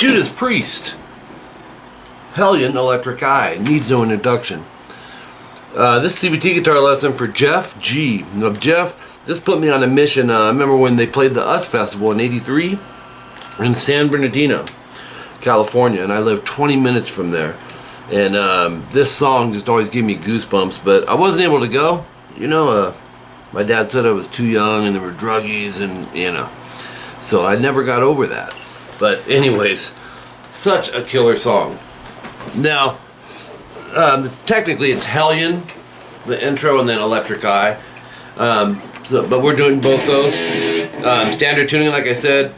Judas Priest, Hellion, Electric Eye, needs no introduction. This CVT guitar lesson for Jeff G. Now, Jeff just put me on a mission. I remember when they played the US Festival in '83 in San Bernardino, California, and I lived 20 minutes from there. And this song just always gave me goosebumps, but I wasn't able to go. You know, my dad said I was too young and there were druggies and, you know, so I never got over that. But anyways, such a killer song. Now, technically it's Hellion, the intro, and then Electric Eye. But we're doing both those. Standard tuning, like I said,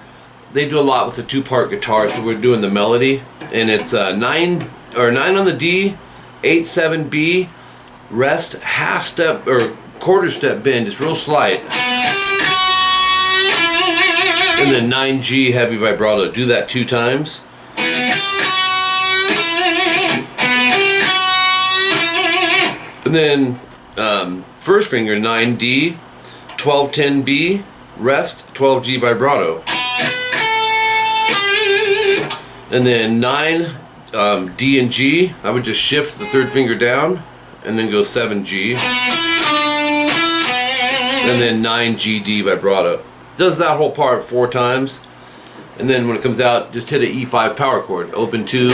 they do a lot with the two-part guitar, so we're doing the melody, and it's 9 on the D, 8/7 B, rest, half step or quarter step bend, just real slight, and then 9G heavy vibrato. Do that 2 times. And then first finger 9D, 12/10 B, rest, 12G vibrato. And then 9 D and G, I would just shift the third finger down and then go 7G. And then 9G D vibrato. Does that whole part 4 times. And then when it comes out, just hit an E5 power chord. Open 2.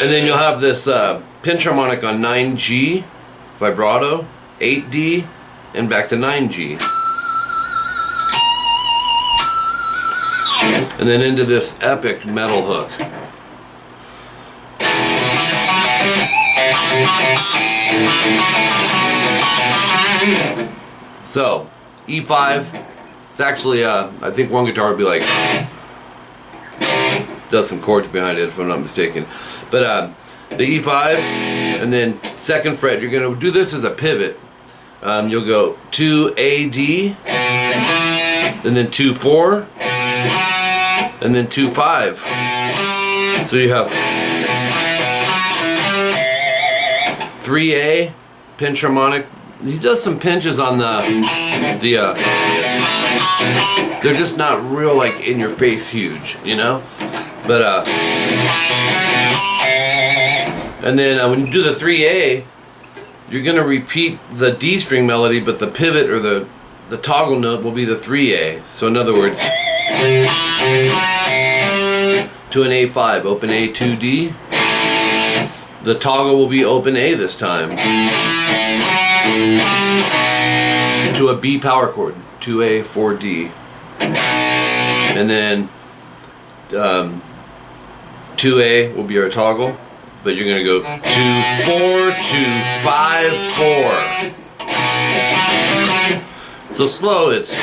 And then you'll have this pinch harmonic on 9G vibrato, 8D, and back to 9G. And then into this epic metal hook. So, E5, it's actually, I think one guitar would be like, does some chords behind it if I'm not mistaken. But the E5, and then 2nd fret, you're going to do this as a pivot. You'll go 2 A D, and then 2 4, and then 2 5. So you have 3A, pinch harmonic. He does some pinches on they're just not real like in your face huge, you know? But and then when you do the 3A, you're gonna repeat the D string melody, but the pivot or the toggle note will be the 3A. So in other words, to an A5, open A, 2D. The toggle will be open A this time. To a B power chord, 2A, 4D. And then 2A will be our toggle, but you're gonna go 2 4 2 5 4. So slow, it's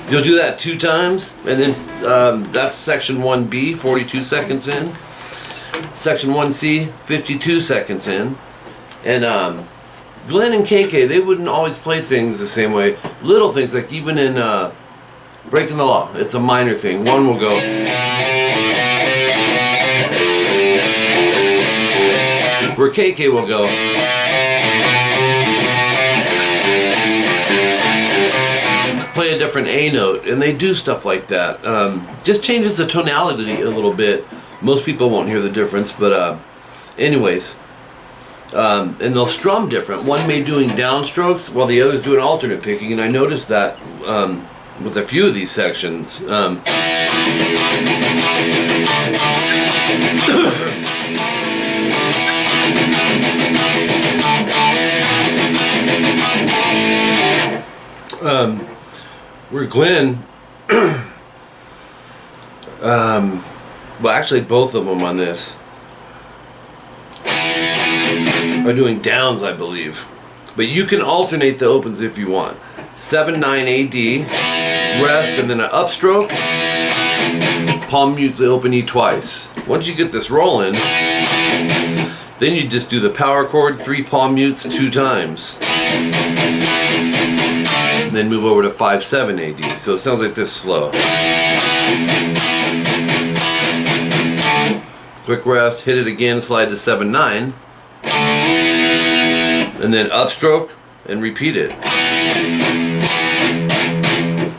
you'll do that 2 times, and then that's section 1B, 42 seconds in. Section 1C, 52 seconds in. And Glenn and KK, they wouldn't always play things the same way. Little things, like even in Breaking the Law, it's a minor thing. One will go. Where KK will go. Play a different A note, and they do stuff like that. Just changes the tonality a little bit. Most people won't hear the difference, but anyways, and they'll strum different. One may doing downstrokes while the other's doing alternate picking, and I noticed that with a few of these sections. Where Glenn, well actually both of them on this are doing downs, I believe. But you can alternate the opens if you want. 7 9 AD, rest, and then an upstroke, palm mute the open E twice. Once you get this rolling, then you just do the power chord, 3 palm mutes 2 times. And then move over to 5 7 AD. So it sounds like this slow. Quick rest, hit it again, slide to 7 9. and then upstroke and repeat it.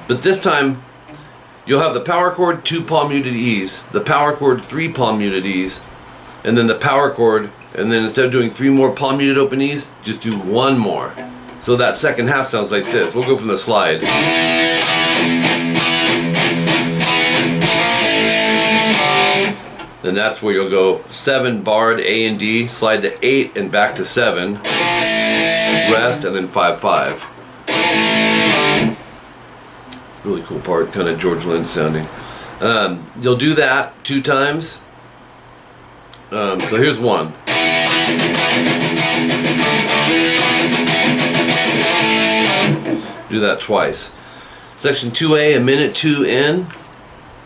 But this time you'll have the power chord 2 palm muted E's, the power chord 3 palm muted E's, and then the power chord, and then instead of doing 3 more palm muted open E's, just do 1 more. So that second half sounds like this. We'll go from the slide. Then that's where you'll go 7 barred A and D, slide to 8 and back to 7, rest, and then 5/5. Really cool part, kind of George Lynch sounding. You'll do that 2 times. So here's one. Do that twice. Section 2A, a minute 2 in.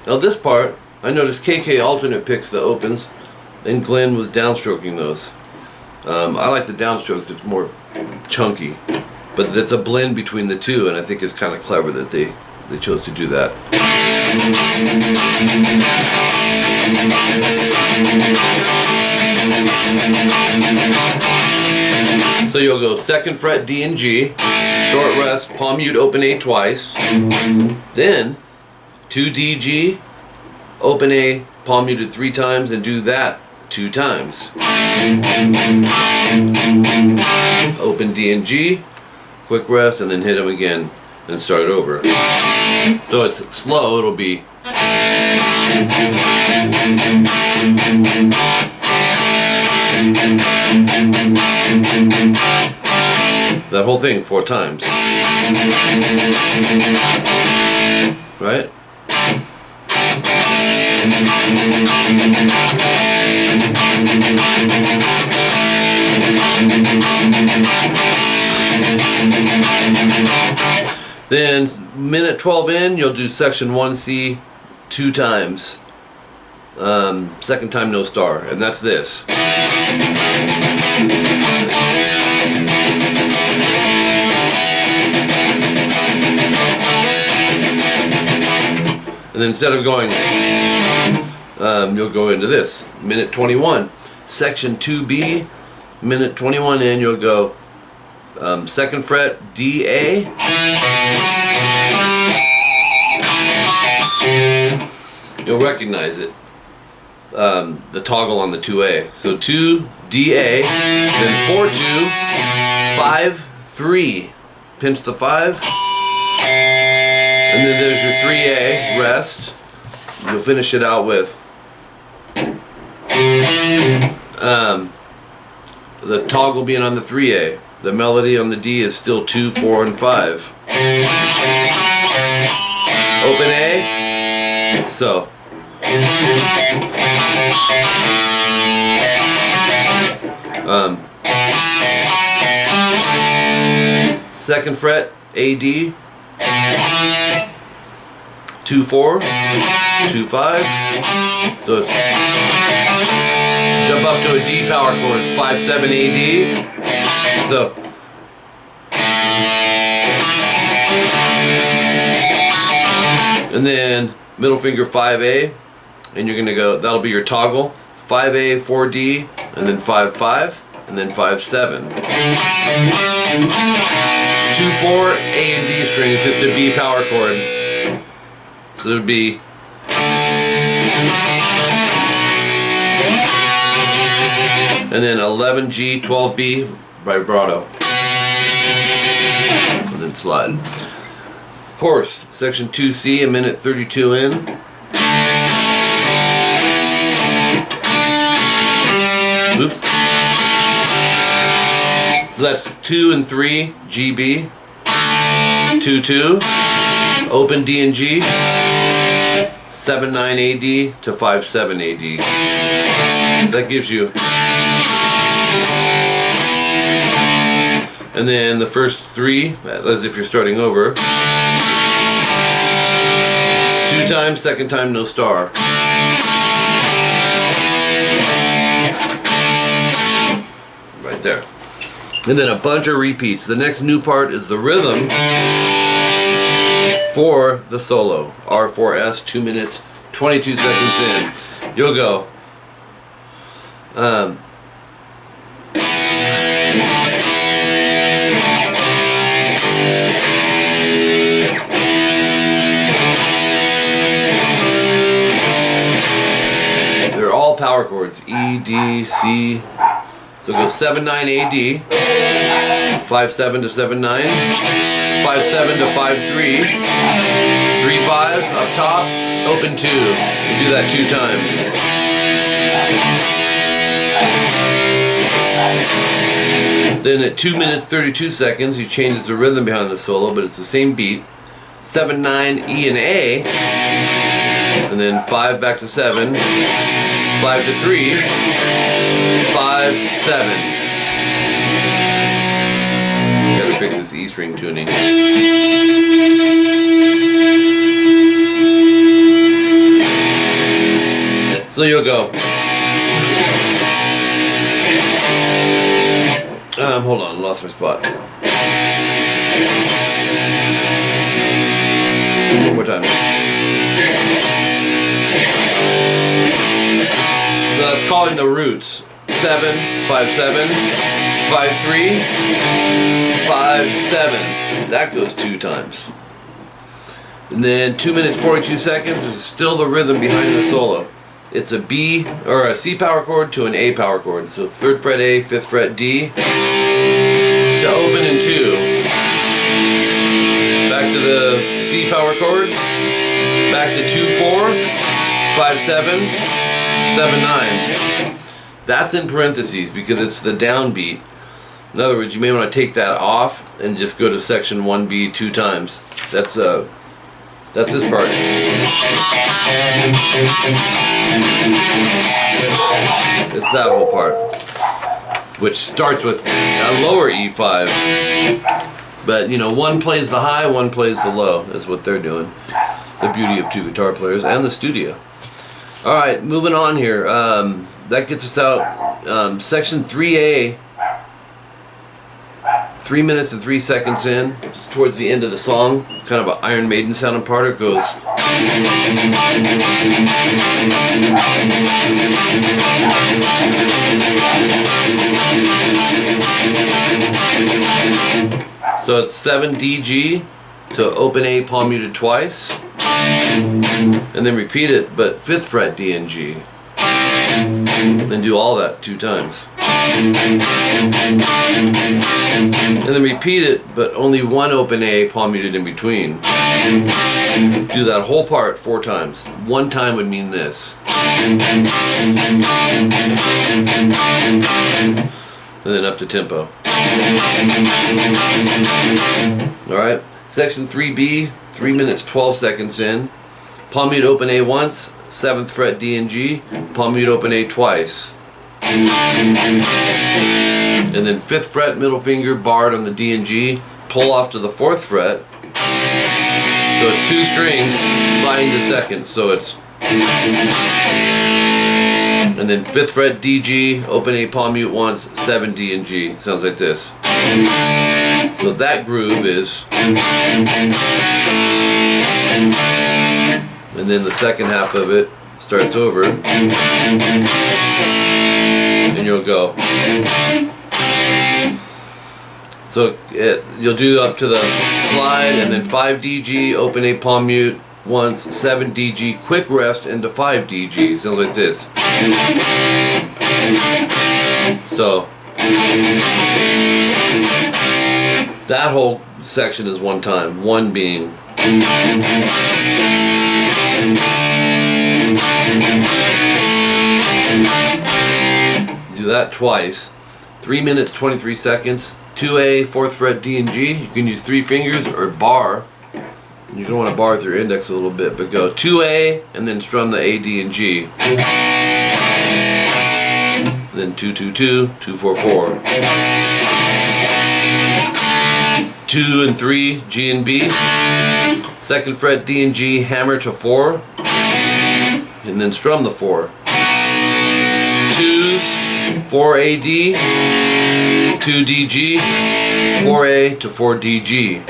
Now this part, I noticed KK alternate picks the opens, and Glenn was downstroking those. I like the downstrokes, it's more chunky. But it's a blend between the two, and I think it's kind of clever that they chose to do that. So you'll go 2nd fret D and G, short rest, palm mute, open A twice, then 2 D G, open A, palm muted 3 times, and do that 2 times. Open D and G, quick rest, and then hit them again and start it over. So it's slow, it'll be that whole thing 4 times. Right? Then minute 12 in, you'll do section 1C 2 times. Second time no star, and that's this. And then instead of going, you'll go into this. Minute 21, section 2B, minute 21 in, you'll go 2nd fret D A, you'll recognize it, the toggle on the 2A. So 2 D A, then 4 2, 5 3, pinch the 5, and then there's your 3A, rest. You'll finish it out with the toggle being on the 3A. The melody on the D is still 2, 4, and 5. Open A. So. Second fret A D. 2 4, 2 5. So it's jump up to a D power chord, 5 7 A D. So and then middle finger 5A, and you're gonna go, that'll be your toggle, 5A, 4D, and then 5 5, and then 5 7. 2 4 A and D strings, just a B power chord. So it would be and then 11G, 12B, vibrato, and then slide. Chorus, section 2C, a minute 32 in. Oops. So that's 2 and 3, GB, 2 2, open D and G, 7 9 AD to 5 7 AD. That gives you. And then the first 3, as if you're starting over. 2 times, second time no star. Right there. And then a bunch of repeats. The next new part is the rhythm for the solo. R4S, 2 minutes, 22 seconds in. You'll go. power chords, E, D, C. So it goes 7, 9, A, D, 5, 7 to 7, 9, 5, 7 to 5, 3, 3, 5 up top, open 2. You do that 2 times. Then at 2 minutes 32 seconds, he changes the rhythm behind the solo, but it's the same beat. 7, 9, E and A, and then 5 back to 7, 5 to 3, 5, 7. Gotta fix this E string tuning. So you'll go. Hold on, lost my spot. One more time. So that's calling the roots. 7, 5, 7, 5, 3, 5, 7. That goes 2 times. And then 2 minutes 42 seconds is still the rhythm behind the solo. It's a B or a C power chord to an A power chord. So 3rd fret A, 5th fret D to open in 2. Back to the C power chord. Back to 2, 4, 5, 7, 7, 9. That's in parentheses because it's the downbeat. In other words, you may want to take that off and just go to section 1B 2 times. That's this part. It's that whole part, which starts with a lower E5. But you know, one plays the high, one plays the low. Is what they're doing. The beauty of 2 guitar players and the studio. All right, moving on here. That gets us out. Section 3A. 3 minutes and 3 seconds in, just towards the end of the song, kind of an Iron Maiden sounding part. It goes. So it's 7 DG to open A palm muted twice, and then repeat it, but 5th fret D and G. Then do all that 2 times. And then repeat it, but only 1 open A palm muted in between. Do that whole part 4 times. 1 time would mean this. And then up to tempo. Alright, section 3B, 3 minutes 12 seconds in. Palm mute open A once, 7th fret D and G, palm mute open A twice. And then 5th fret, middle finger, barred on the D and G, pull off to the 4th fret. So it's 2 strings sliding to 2nd, so it's. And then 5th fret D G, open A palm mute once, 7 D and G. Sounds like this. So that groove is. And then the second half of it starts over. And you'll go. So you'll do up to the slide, and then 5 DG, open A palm mute once, 7 DG, quick rest into 5 DG. Sounds like this. So that whole section is 1 time, 1 being. Do that twice. 3 minutes 23 seconds. 2A, 4th fret D and G. You can use 3 fingers or bar. You don't want to bar with your index a little bit, but go 2A and then strum the A, D, and G. Then 2, 2, 2, 2, 4, 4. 2 and 3, G and B. 2nd fret D and G, hammer to 4. And then strum the 4. 2s, 4AD, 2DG, 4A to 4DG.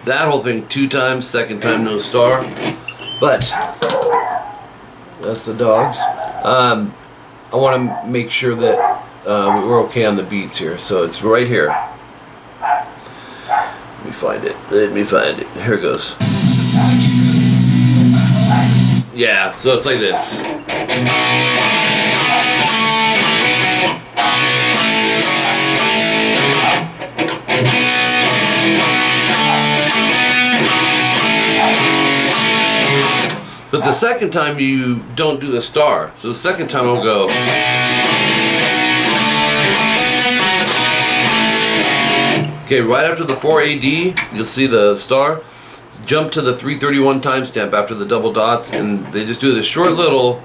That whole thing 2 times, 2nd time no star. But that's the dogs. I want to make sure that we're okay on the beats here. So it's right here. Let me find it. Here it goes. Yeah, so it's like this. But the second time you don't do the star. So the second time I'll go. Okay, right after the 4AD, you'll see the star. Jump to the 331 timestamp after the double dots, and they just do this short little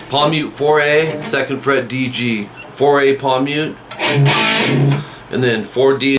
palm mute 4A, second fret D G, 4A palm mute, and then 4D.